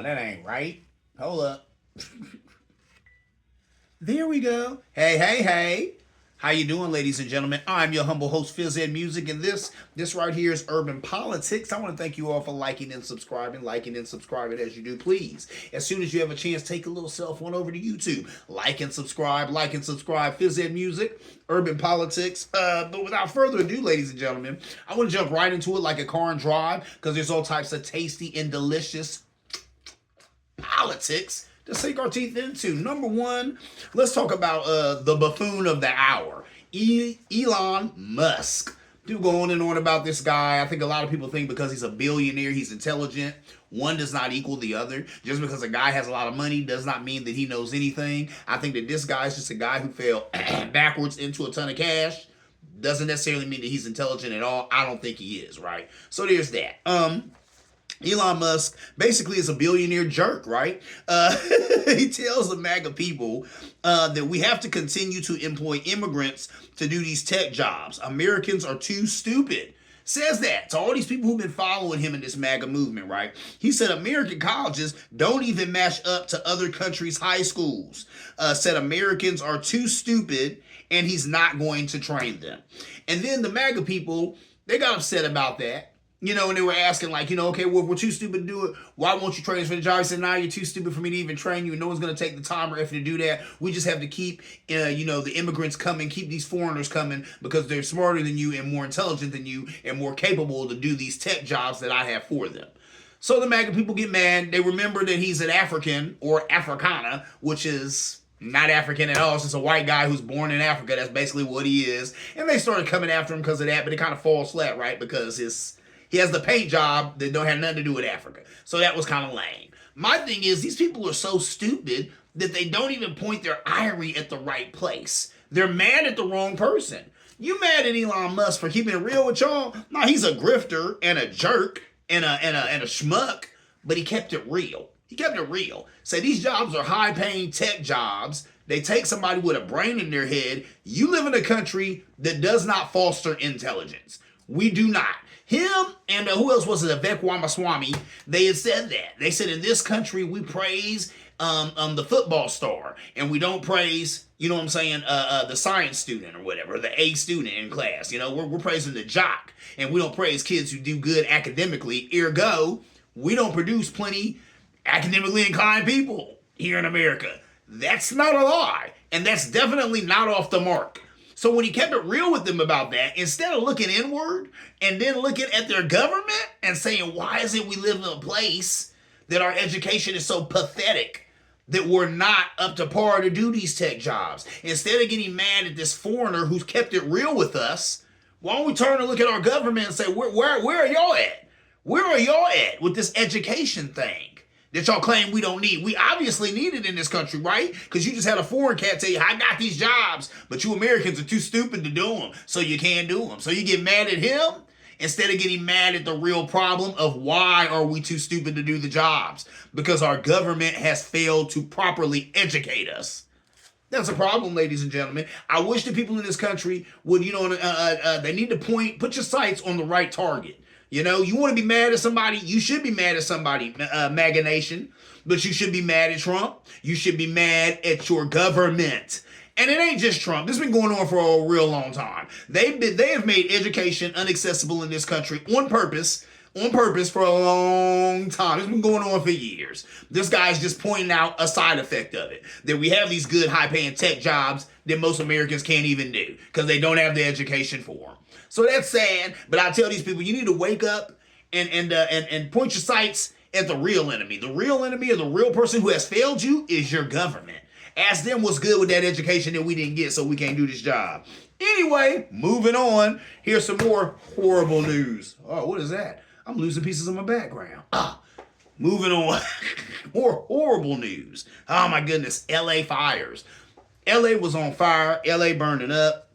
No, that ain't right. Hold up. There we go. Hey, hey, hey. How you doing, ladies and gentlemen? I'm your humble host, Fizz Ed Music, and this right here is Urban Politics. I want to thank you all for liking and subscribing as you do. Please, as soon as you have a chance, take a little cell phone over to YouTube, like and subscribe. Fizz Ed Music, Urban Politics. But without further ado, ladies and gentlemen, I want to jump right into it like a car and drive because there's all types of tasty and delicious politics to sink our teeth into. Number one, let's talk about the buffoon of the hour, Elon Musk. Do go on and on about this guy. I think a lot of people think because he's a billionaire, he's intelligent. One does not equal the other. Just because a guy has a lot of money does not mean that he knows anything. I think that this guy is just a guy who fell backwards into a ton of cash. Doesn't necessarily mean that he's intelligent at all. I don't think he is, right? So there's that. Elon Musk basically is a billionaire jerk, right? He tells the MAGA people that we have to continue to employ immigrants to do these tech jobs. Americans are too stupid. Says that to all these people who've been following him in this MAGA movement, right? He said American colleges don't even match up to other countries' high schools. Said Americans are too stupid and he's not going to train them. And then the MAGA people, they got upset about that. You know, and they were asking, like, okay, well, we're too stupid to do it. Why won't you train us for the job? He said, nah, you're too stupid for me to even train you. And no one's going to take the time or effort to do that. We just have to keep, the immigrants coming, keep these foreigners coming because they're smarter than you and more intelligent than you and more capable to do these tech jobs that I have for them. So the MAGA people get mad. They remember that he's an African or Africana, which is not African at all. It's just a white guy who's born in Africa. That's basically what he is. And they started coming after him because of that, but it kind of falls flat, right? Because he has the paint job that don't have nothing to do with Africa. So that was kind of lame. My thing is, these people are so stupid that they don't even point their ire at the right place. They're mad at the wrong person. You mad at Elon Musk for keeping it real with y'all? No, he's a grifter and a jerk and a schmuck, but he kept it real. He kept it real. Say these jobs are high-paying tech jobs. They take somebody with a brain in their head. You live in a country that does not foster intelligence. We do not. Him and who else was it? Vivek Ramaswamy. They had said that. They said in this country we praise the football star and we don't praise, the science student or whatever, the A student in class. We're praising the jock and we don't praise kids who do good academically. Ergo, we don't produce plenty academically inclined people here in America. That's not a lie, and that's definitely not off the mark. So when he kept it real with them about that, instead of looking inward and then looking at their government and saying, why is it we live in a place that our education is so pathetic that we're not up to par to do these tech jobs? Instead of getting mad at this foreigner who's kept it real with us, why don't we turn and look at our government and say, where are y'all at? Where are y'all at with this education thing that y'all claim we don't need? We obviously need it in this country, right? Because you just had a foreign cat tell you, I got these jobs, but you Americans are too stupid to do them, so you can't do them. So you get mad at him instead of getting mad at the real problem of why are we too stupid to do the jobs? Because our government has failed to properly educate us. That's a problem, ladies and gentlemen. I wish the people in this country would, they need to put your sights on the right target. You want to be mad at somebody, you should be mad at somebody, MAGA Nation, but you should be mad at Trump. You should be mad at your government. And it ain't just Trump. This has been going on for a real long time. They have made education inaccessible in this country on purpose for a long time. It's been going on for years. This guy's just pointing out a side effect of it, that we have these good high-paying tech jobs that most Americans can't even do because they don't have the education for them. So that's sad, but I tell these people, you need to wake up and point your sights at the real enemy. The real enemy or the real person who has failed you is your government. Ask them what's good with that education that we didn't get so we can't do this job. Anyway, moving on. Here's some more horrible news. Oh, what is that? I'm losing pieces of my background. Moving on. More horrible news. Oh my goodness. LA fires. LA was on fire. LA burning up.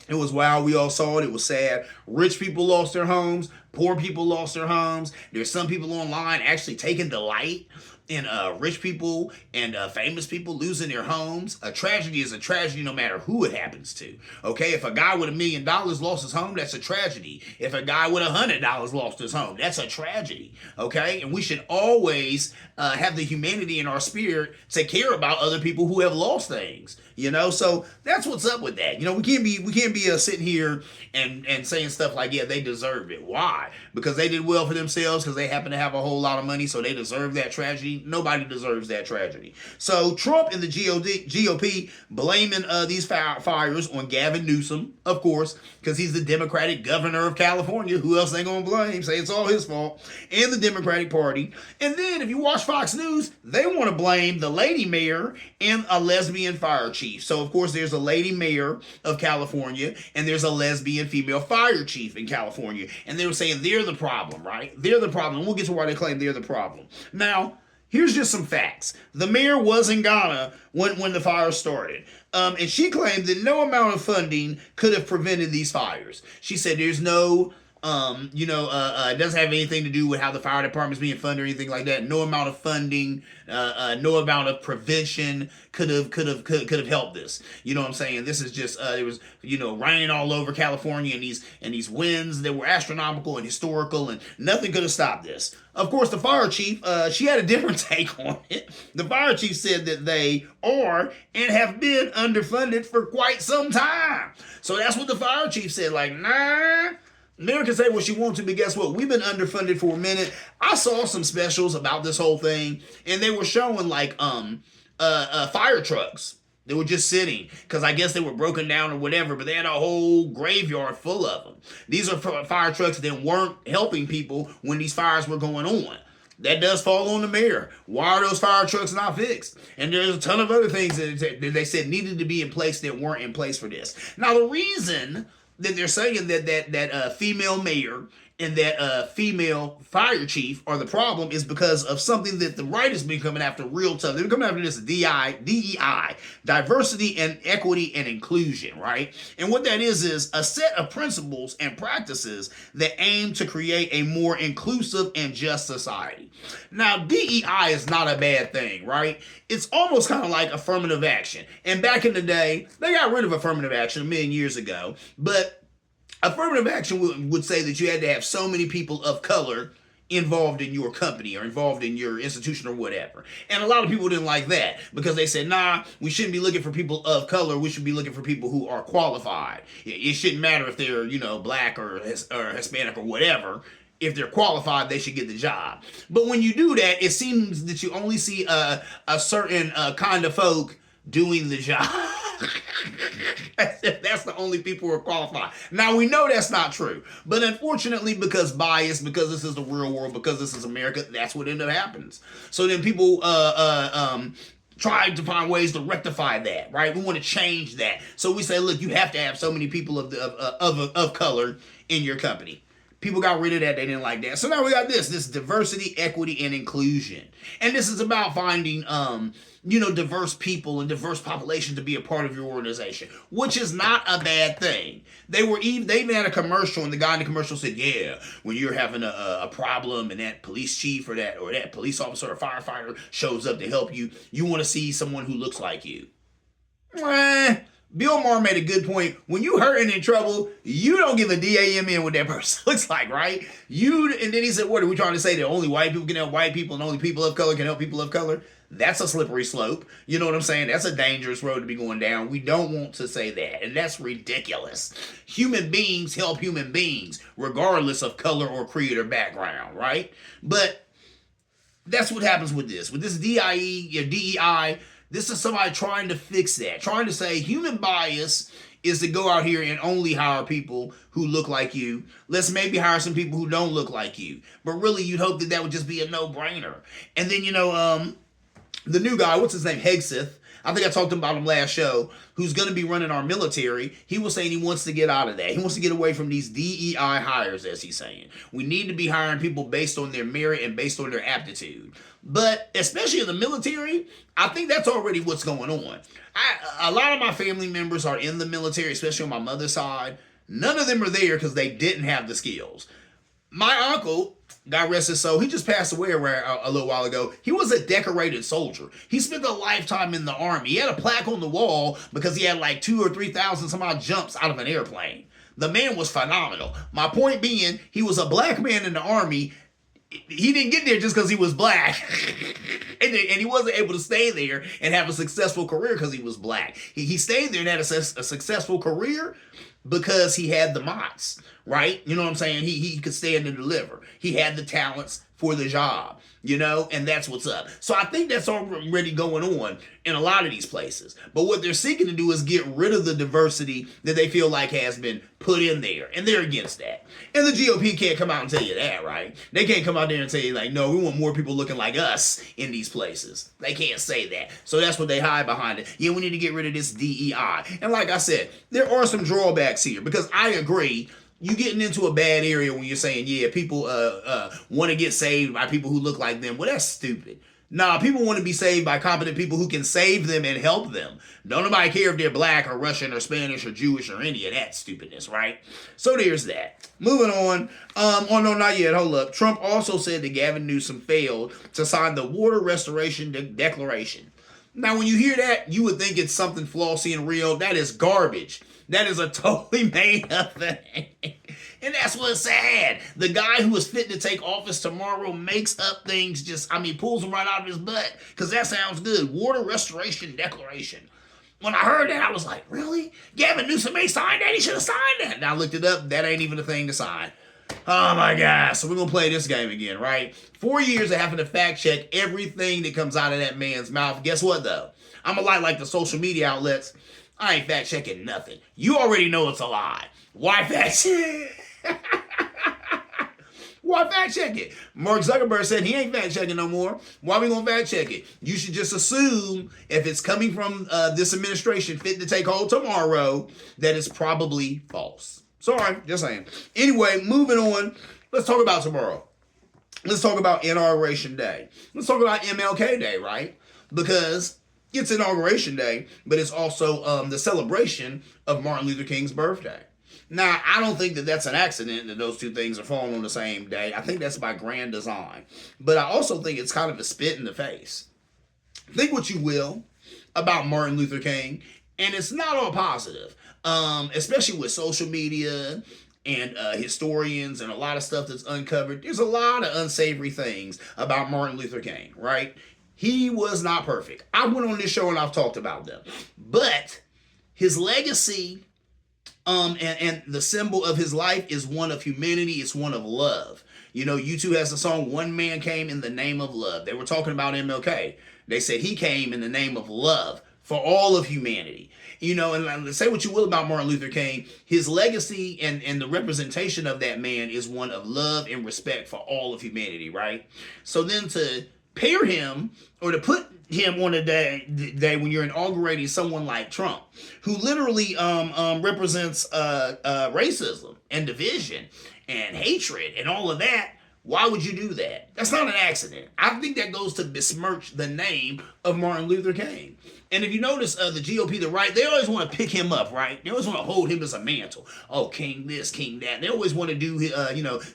It was wild. We all saw it. It was sad. Rich people lost their homes. Poor people lost their homes. There's some people online actually taking delight in rich people and famous people losing their homes. A tragedy is a tragedy no matter who it happens to. Okay, if a guy with $1,000,000 lost his home, that's a tragedy. If a guy with $100 lost his home, that's a tragedy. Okay, and we should always have the humanity in our spirit to care about other people who have lost things. You know, so that's what's up with that. You know, we can't be sitting here and saying stuff like, yeah, they deserve it. Why? Because they did well for themselves, because they happen to have a whole lot of money, so they deserve that tragedy. Nobody deserves that tragedy. So Trump and the GOP blaming these fires on Gavin Newsom, of course, because he's the Democratic governor of California. Who else they gonna blame? Say it's all his fault. And the Democratic Party. And then if you watch Fox News, they want to blame the lady mayor and a lesbian fire chief. So of course there's a lady mayor of California and there's a lesbian female fire chief in California. And they were saying they're the problem, right? They're the problem. We'll get to why they claim they're the problem. Now, here's just some facts. The mayor was in Ghana when the fire started. And she claimed that no amount of funding could have prevented these fires. She said there's no it doesn't have anything to do with how the fire department's being funded or anything like that. No amount of funding, no amount of prevention could have helped this. You know what I'm saying? This is just it was raining all over California, and these winds that were astronomical and historical, and nothing could have stopped this. Of course, the fire chief, she had a different take on it. The fire chief said that they are and have been underfunded for quite some time. So that's what the fire chief said. Like, nah. Mayor can say what she wants to, but guess what? We've been underfunded for a minute. I saw some specials about this whole thing, and they were showing like fire trucks. They were just sitting because I guess they were broken down or whatever, but they had a whole graveyard full of them. These are fire trucks that weren't helping people when these fires were going on. That does fall on the mayor. Why are those fire trucks not fixed? And there's a ton of other things that they said needed to be in place that weren't in place for this. Now, the reason that they're saying that female mayor and that female fire chief are the problem is because of something that the right has been coming after real tough. They've been coming after this DEI, diversity and equity and inclusion, right? And what that is a set of principles and practices that aim to create a more inclusive and just society. Now, DEI is not a bad thing, right? It's almost kind of like affirmative action. And back in the day, they got rid of affirmative action a million years ago, but affirmative action would say that you had to have so many people of color involved in your company or involved in your institution or whatever. And a lot of people didn't like that because they said, nah, we shouldn't be looking for people of color. We should be looking for people who are qualified. It shouldn't matter if they're, black or Hispanic or whatever. If they're qualified, they should get the job. But when you do that, it seems that you only see a certain kind of folk doing the job. That's the only people who are qualified. Now, we know that's not true. But unfortunately, because bias, because this is the real world, because this is America, that's what ended up happens. So then people tried to find ways to rectify that, right? We want to change that. So we say, look, you have to have so many people of color in your company. People got rid of that. They didn't like that. So now we got this diversity, equity, and inclusion. And this is about finding, diverse people and diverse population to be a part of your organization, which is not a bad thing. They even had a commercial, and the guy in the commercial said, yeah, when you're having a problem and that police chief or that police officer or firefighter shows up to help you, you want to see someone who looks like you. Bill Maher made a good point. When you hurt and in trouble, you don't give a damn in what that person looks like, right? And then he said, what are we trying to say? That only white people can help white people and only people of color can help people of color? That's a slippery slope. You know what I'm saying? That's a dangerous road to be going down. We don't want to say that. And that's ridiculous. Human beings help human beings, regardless of color or creed or background, right? But that's what happens with this. With this DEI, this is somebody trying to fix that. Trying to say human bias is to go out here and only hire people who look like you. Let's maybe hire some people who don't look like you. But really, you'd hope that would just be a no-brainer. And then, the new guy, what's his name? Hegseth. I think I talked about him last show, who's going to be running our military. He was saying he wants to get out of that. He wants to get away from these DEI hires, as he's saying. We need to be hiring people based on their merit and based on their aptitude. But especially in the military, I think that's already what's going on. A lot of my family members are in the military, especially on my mother's side. None of them are there because they didn't have the skills. My uncle, God rest his soul, he just passed away around a little while ago. He was a decorated soldier. He spent a lifetime in the army. He had a plaque on the wall because he had like 2,000 or 3,000 some odd jumps out of an airplane. The man was phenomenal. My point being, he was a black man in the army. He didn't get there just because he was black. and he wasn't able to stay there and have a successful career because he was black. He stayed there and had a successful career because he had the mots, right? You know what I'm saying? He could stand and deliver. He had the talents for the job, you know, and that's what's up. So I think that's already going on in a lot of these places. But what they're seeking to do is get rid of the diversity that they feel like has been put in there, and they're against that. And the GOP can't come out and tell you that, right? They can't come out there and tell you like, no, we want more people looking like us in these places. They can't say that. So that's what they hide behind it. Yeah, we need to get rid of this DEI. And like I said, there are some drawbacks here because I agree you getting into a bad area when you're saying, yeah, people want to get saved by people who look like them. Well, that's stupid. Nah, people want to be saved by competent people who can save them and help them. Don't nobody care if they're black or Russian or Spanish or Jewish or any of that stupidness, right? So there's that. Moving on. Oh, no, not yet. Hold up. Trump also said that Gavin Newsom failed to sign the Water Restoration Declaration. Now, when you hear that, you would think it's something flossy and real. That is garbage. That is a totally made up thing. And that's what's sad. The guy who is fit to take office tomorrow makes up things pulls them right out of his butt. Because that sounds good. Water Restoration Declaration. When I heard that, I was like, really? Gavin Newsom ain't signed that? He should have signed that. And I looked it up. That ain't even a thing to sign. Oh my gosh. So we're going to play this game again, right? 4 years of having to fact check everything that comes out of that man's mouth. Guess what, though? I'm a lot like the social media outlets. I ain't fact checking nothing. You already know it's a lie. Why fact check? Why fact check it? Mark Zuckerberg said he ain't fact checking no more. Why we gonna fact check it? You should just assume if it's coming from this administration fit to take hold tomorrow that it's probably false. Sorry, just saying. Anyway, moving on. Let's talk about tomorrow. Let's talk about Inauguration Day. Let's talk about MLK Day, right? Because it's Inauguration Day, but it's also the celebration of Martin Luther King's birthday. Now, I don't think that that's an accident that those two things are falling on the same day. I think that's by grand design. But I also think it's kind of a spit in the face. Think what you will about Martin Luther King, and it's not all positive, especially with social media and historians and a lot of stuff that's uncovered. There's a lot of unsavory things about Martin Luther King, right? He was not perfect. I went on this show and I've talked about them. But his legacy and the symbol of his life is one of humanity. It's one of love. You know, U2 has the song, One Man Came in the Name of Love. They were talking about MLK. They said he came in the name of love for all of humanity. You know, and say what you will about Martin Luther King, his legacy and the representation of that man is one of love and respect for all of humanity, right? So then to pair him or to put him on a day when you're inaugurating someone like Trump, who literally represents racism and division and hatred and all of that, why would you do that? That's not an accident. I think that goes to besmirch the name of Martin Luther King. And if you notice, the GOP, the right, they always want to pick him up, right? They always want to hold him as a mantle. Oh, King this, King that. They always want to do,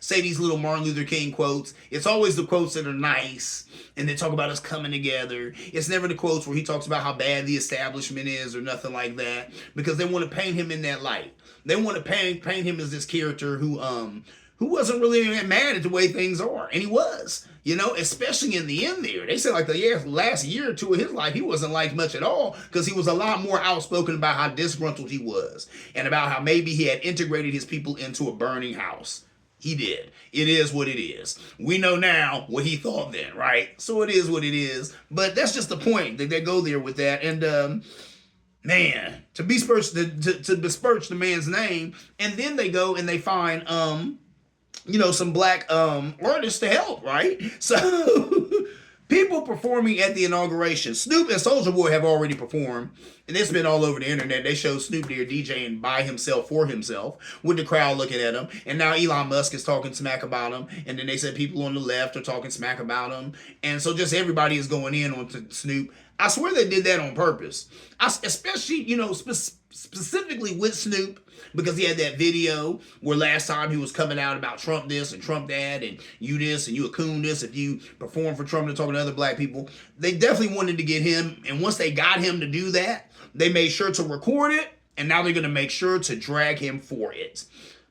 say these little Martin Luther King quotes. It's always the quotes that are nice, and they talk about us coming together. It's never the quotes where he talks about how bad the establishment is or nothing like that, because they want to paint him in that light. They want to paint him as this character who wasn't really mad at the way things are. And he was, especially in the end there. They said like the last year or two of his life, he wasn't liked much at all because he was a lot more outspoken about how disgruntled he was and about how maybe he had integrated his people into a burning house. He did. It is what it is. We know now what he thought then, right? So it is what it is. But that's just the point that they go there with that. And, man, to besmirch the man's name, and then they go and they find some black artists to help, right? So people performing at the inauguration. Snoop and Soulja Boy have already performed, and it's been all over the internet. They showed Snoop there DJing by himself for himself with the crowd looking at him. And now Elon Musk is talking smack about him. And then they said people on the left are talking smack about him. And so just everybody is going in on Snoop. I swear they did that on purpose. Especially, specifically with Snoop, because he had that video where last time he was coming out about Trump this and Trump that, and you this and you a coon this if you perform for Trump and talking to other black people. They definitely wanted to get him, and once they got him to do that, they made sure to record it, and now they're going to make sure to drag him for it.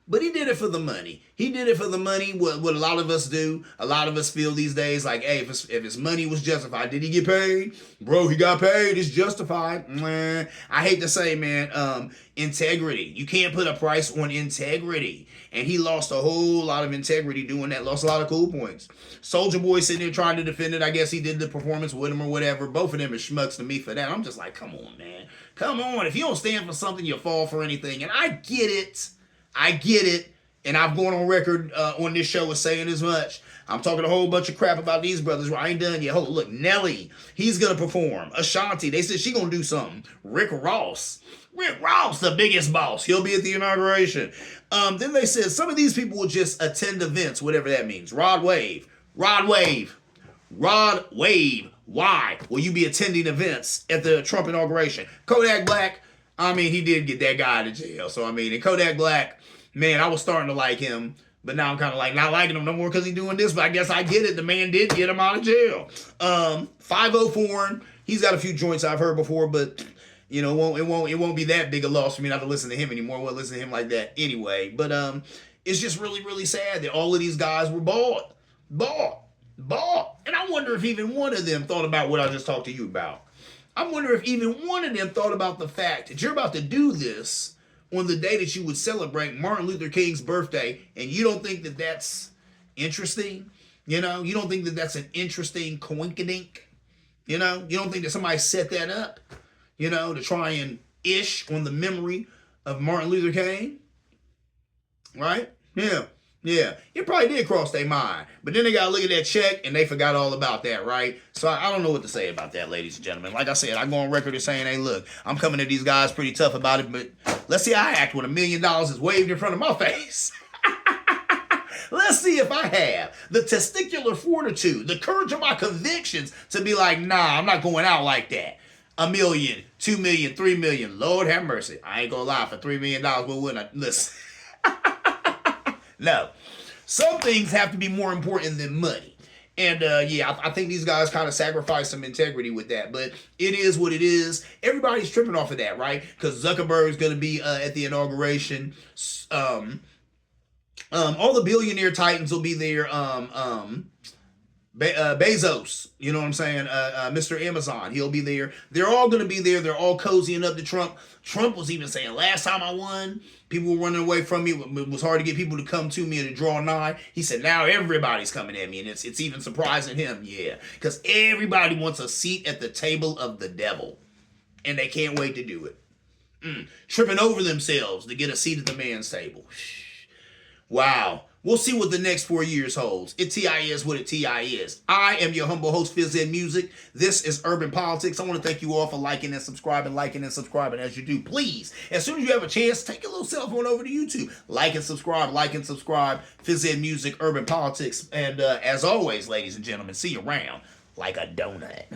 But he did it for the money. He did it for the money, what a lot of us do. A lot of us feel these days like, hey, if his money was justified, did he get paid? Bro, he got paid. It's justified. I hate to say, man, integrity. You can't put a price on integrity. And he lost a whole lot of integrity doing that. Lost a lot of cool points. Soulja Boy sitting there trying to defend it. I guess he did the performance with him or whatever. Both of them are schmucks to me for that. I'm just like, come on, man. Come on. If you don't stand for something, you fall for anything. And I get it. And I've gone on record on this show as saying as much. I'm talking a whole bunch of crap about these brothers. I ain't done yet. Hold on, look, Nelly, he's going to perform. Ashanti, they said she going to do something. Rick Ross, the biggest boss. He'll be at the inauguration. Then they said some of these people will just attend events, whatever that means. Rod Wave. Why will you be attending events at the Trump inauguration? Kodak Black, I mean, he did get that guy to jail. So, I mean, and Kodak Black, man, I was starting to like him, but now I'm kind of like not liking him no more because he's doing this, but I guess I get it. The man did get him out of jail. 504, he's got a few joints I've heard before, but, you know, it won't be that big a loss for me not to listen to him anymore. I won't listen to him like that anyway. But it's just really, really sad that all of these guys were bought. And I wonder if even one of them thought about what I just talked to you about. I wonder if even one of them thought about the fact that you're about to do this on the day that you would celebrate Martin Luther King's birthday, and you don't think that that's interesting? You know, you don't think that that's an interesting coinkydink? You know, you don't think that somebody set that up, you know, to try and ish on the memory of Martin Luther King? Right? Yeah. It probably did cross their mind. But then they got to look at that check and they forgot all about that, right? So I don't know what to say about that, ladies and gentlemen. Like I said, I go on record as saying, hey, look, I'm coming at these guys pretty tough about it, but let's see how I act when $1 million is waved in front of my face. Let's see if I have the testicular fortitude, the courage of my convictions to be like, nah, I'm not going out like that. $1 million, $2 million, $3 million. Lord have mercy. I ain't gonna lie, for $3 million, what wouldn't I? Listen. No. Some things have to be more important than money. And I think these guys kind of sacrifice some integrity with that. But it is what it is. Everybody's tripping off of that, right? Because Zuckerberg's going to be at the inauguration. All the billionaire titans will be there. Bezos, you know what I'm saying? Mr. Amazon, he'll be there. They're all going to be there. They're all cozying up to Trump. Trump was even saying, last time I won, people were running away from me. It was hard to get people to come to me and to draw nigh. He said, now everybody's coming at me, and it's even surprising him, because everybody wants a seat at the table of the devil, and they can't wait to do it. Tripping over themselves to get a seat at the man's table. Wow. We'll see what the next 4 years holds. It TI is what it TI is. I am your humble host, Phys Ed Music. This is Urban Politics. I want to thank you all for liking and subscribing. As you do, please, as soon as you have a chance, take your little cell phone over to YouTube. Like and subscribe. Phys Ed Music, Urban Politics. And as always, ladies and gentlemen, see you around like a donut.